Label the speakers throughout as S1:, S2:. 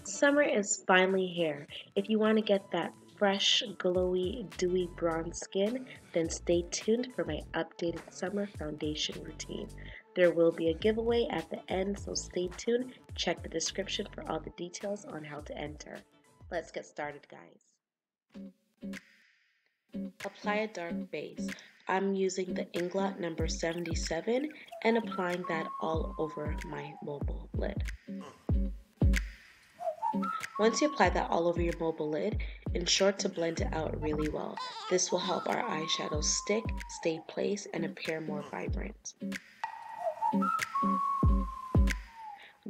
S1: Summer is finally here. If you want to get that fresh, glowy, dewy bronze skin, then stay tuned for my updated summer foundation routine. There will be a giveaway at the end, so stay tuned. Check the description for all the details on how to enter. Let's get started, guys. Apply a dark base. I'm using the Inglot number 77 and applying that all over my mobile lid. Once you apply that all over your mobile lid, ensure to blend it out really well. This will help our eyeshadow stick, stay placed, and appear more vibrant.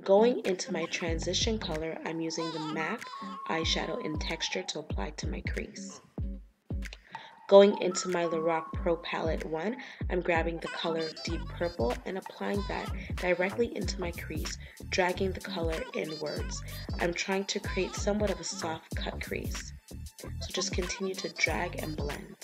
S1: Going into my transition color, I'm using the MAC eyeshadow in texture to apply to my crease. Going into my Lorac Pro Palette 1, I'm grabbing the color Deep Purple and applying that directly into my crease, dragging the color inwards. I'm trying to create somewhat of a soft cut crease. So just continue to drag and blend.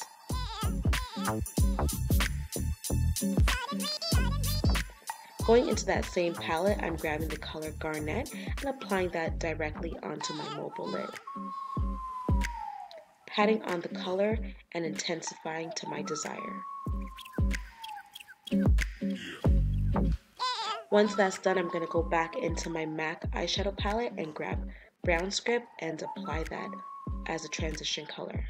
S1: Going into that same palette, I'm grabbing the color Garnet and applying that directly onto my mobile lid. Patting on the color and intensifying to my desire. Once that's done, I'm going to go back into my MAC eyeshadow palette and grab Brown Script and apply that as a transition color.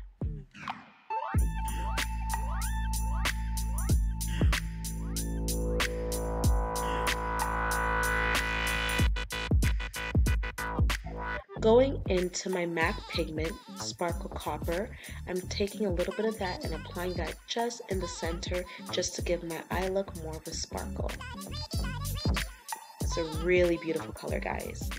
S1: Going into my MAC pigment, Sparkle Copper, I'm taking a little bit of that and applying that just in the center just to give my eye look more of a sparkle. It's a really beautiful color, guys.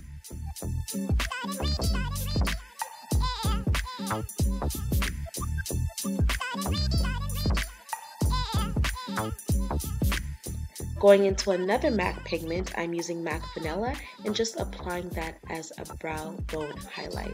S1: Going into another MAC pigment, I'm using MAC Vanilla and just applying that as a brow bone highlight.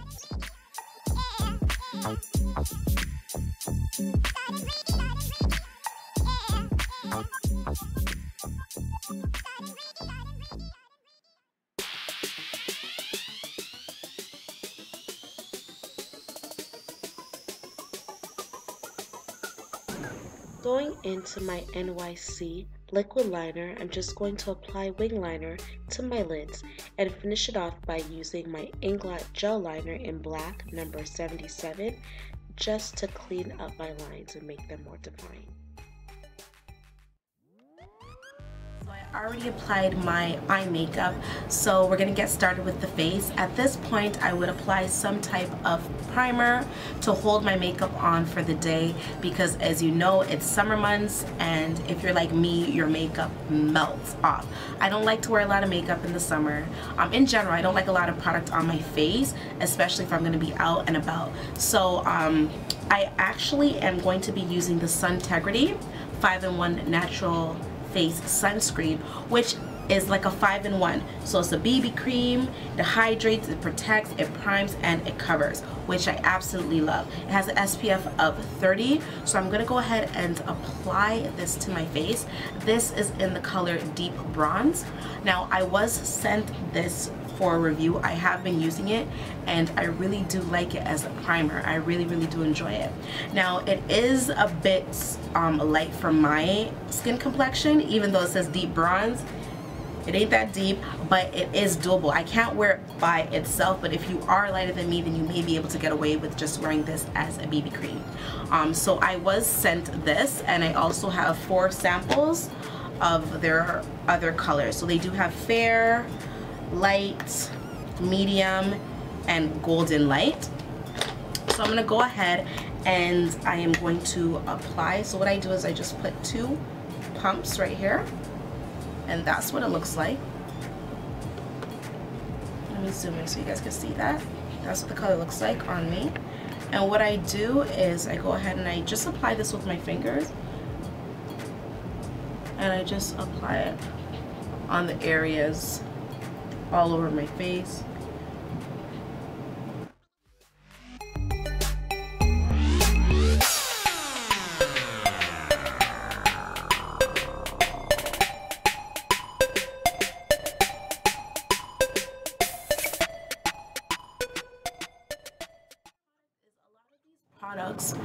S1: Going into my NYC liquid liner, I'm just going to apply wing liner to my lids and finish it off by using my Inglot gel liner in black number 77 just to clean up my lines and make them more defined. I already applied my eye makeup, so we're going to get started with the face. At this point, I would apply some type of primer to hold my makeup on for the day because, as you know, it's summer months, and if you're like me, your makeup melts off. I don't like to wear a lot of makeup in the summer. In general, I don't like a lot of product on my face, especially if I'm going to be out and about. So I actually am going to be using the Suntegrity 5in1 Natural Face Sunscreen, which is like a 5-in-1. So it's a BB cream, it hydrates, it protects, it primes, and it covers, which I absolutely love. It has an SPF of 30, so I'm going to go ahead and apply this to my face. This is in the color Deep Bronze. Now, I was sent this for a review. I have been using it and I really do like it as a primer. I really do enjoy it. Now, it is a bit light for my skin complexion, even though it says Deep Bronze. It ain't that deep, but it is doable. I can't wear it by itself, but if you are lighter than me, then you may be able to get away with just wearing this as a BB cream. So I was sent this, and I also have 4 samples of their other colors. So they do have fair, light, medium, and golden light. So I'm gonna go ahead and I am going to apply. So what I do is I just put 2 pumps right here, and that's what it looks like. Let me zoom in so you guys can see that. That's what the color looks like on me. And what I do is I go ahead and I just apply this with my fingers, and I just apply it on the areas all over my face. products,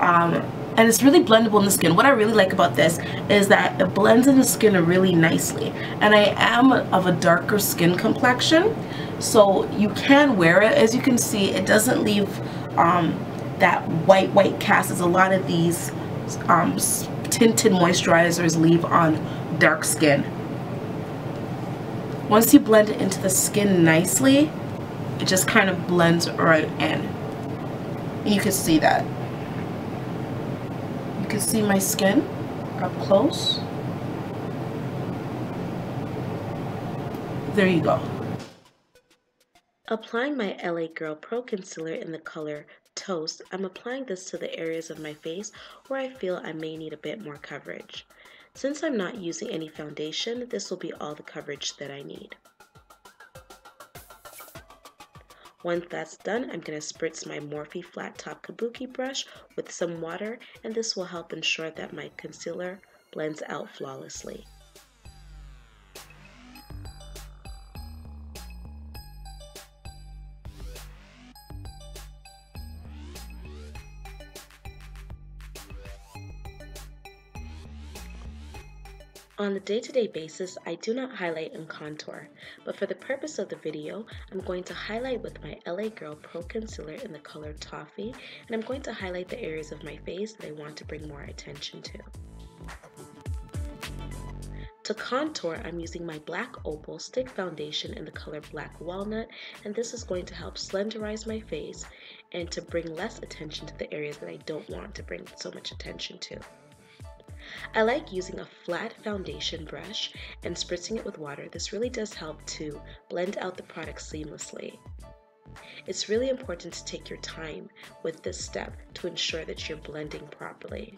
S1: and it's really blendable in the skin. What I really like about this is that it blends in the skin really nicely, and I am of a darker skin complexion, so you can wear it. As you can see, it doesn't leave that white cast as a lot of these tinted moisturizers leave on dark skin. Once you blend it into the skin nicely, it just kind of blends right in. You can see that. You can see my skin up close. There you go. Applying my LA Girl Pro Concealer in the color Toast, I'm applying this to the areas of my face where I feel I may need a bit more coverage. Since I'm not using any foundation, this will be all the coverage that I need. Once that's done, I'm going to spritz my Morphe Flat Top Kabuki brush with some water, and this will help ensure that my concealer blends out flawlessly. On a day-to-day basis, I do not highlight and contour, but for the purpose of the video, I'm going to highlight with my LA Girl Pro Concealer in the color Toffee, and I'm going to highlight the areas of my face that I want to bring more attention to. To contour, I'm using my Black Opal Stick Foundation in the color Black Walnut, and this is going to help slenderize my face and to bring less attention to the areas that I don't want to bring so much attention to. I like using a flat foundation brush and spritzing it with water. This really does help to blend out the product seamlessly. It's really important to take your time with this step to ensure that you're blending properly.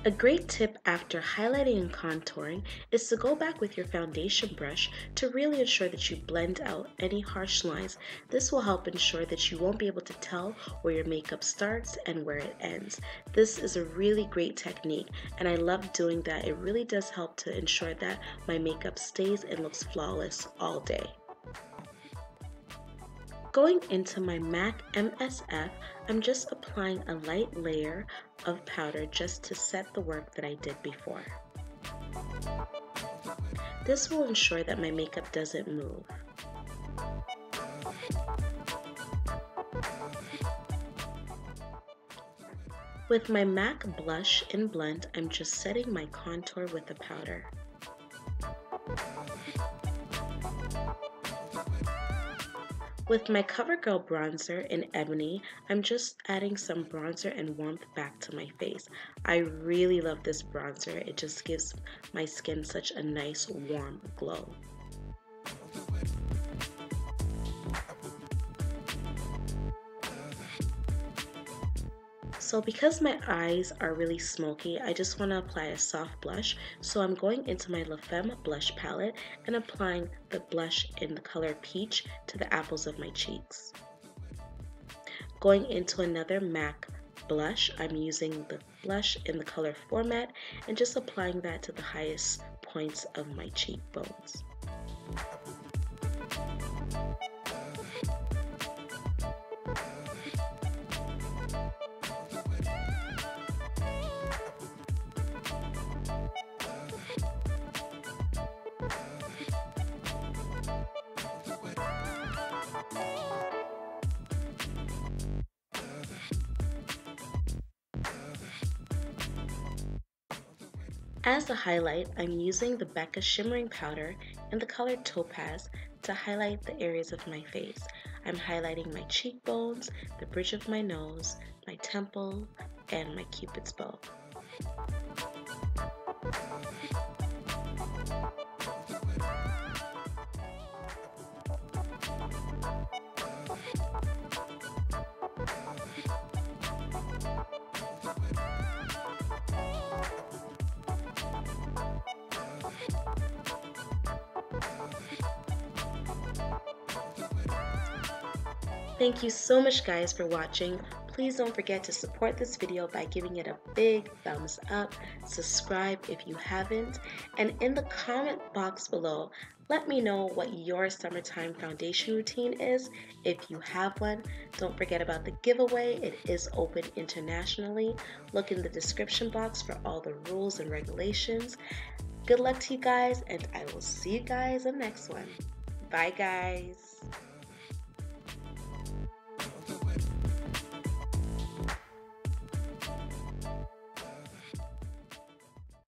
S1: A great tip after highlighting and contouring is to go back with your foundation brush to really ensure that you blend out any harsh lines. This will help ensure that you won't be able to tell where your makeup starts and where it ends. This is a really great technique, and I love doing that. It really does help to ensure that my makeup stays and looks flawless all day. Going into my MAC MSF, I'm just applying a light layer of powder just to set the work that I did before. This will ensure that my makeup doesn't move. With my MAC blush in Blunt, I'm just setting my contour with the powder. With my CoverGirl bronzer in Ebony, I'm just adding some bronzer and warmth back to my face. I really love this bronzer. It just gives my skin such a nice warm glow. So because my eyes are really smoky, I just want to apply a soft blush. So I'm going into my La Femme blush palette and applying the blush in the color Peach to the apples of my cheeks. Going into another MAC blush, I'm using the blush in the color Format and just applying that to the highest points of my cheekbones. As a highlight, I'm using the Becca Shimmering Powder in the color Topaz to highlight the areas of my face. I'm highlighting my cheekbones, the bridge of my nose, my temple, and my Cupid's bow. Thank you so much guys for watching. Please don't forget to support this video by giving it a big thumbs up, subscribe if you haven't, and in the comment box below, let me know what your summertime foundation routine is. If you have one, don't forget about the giveaway. It is open internationally. Look in the description box for all the rules and regulations. Good luck to you guys, and I will see you guys in the next one. Bye guys.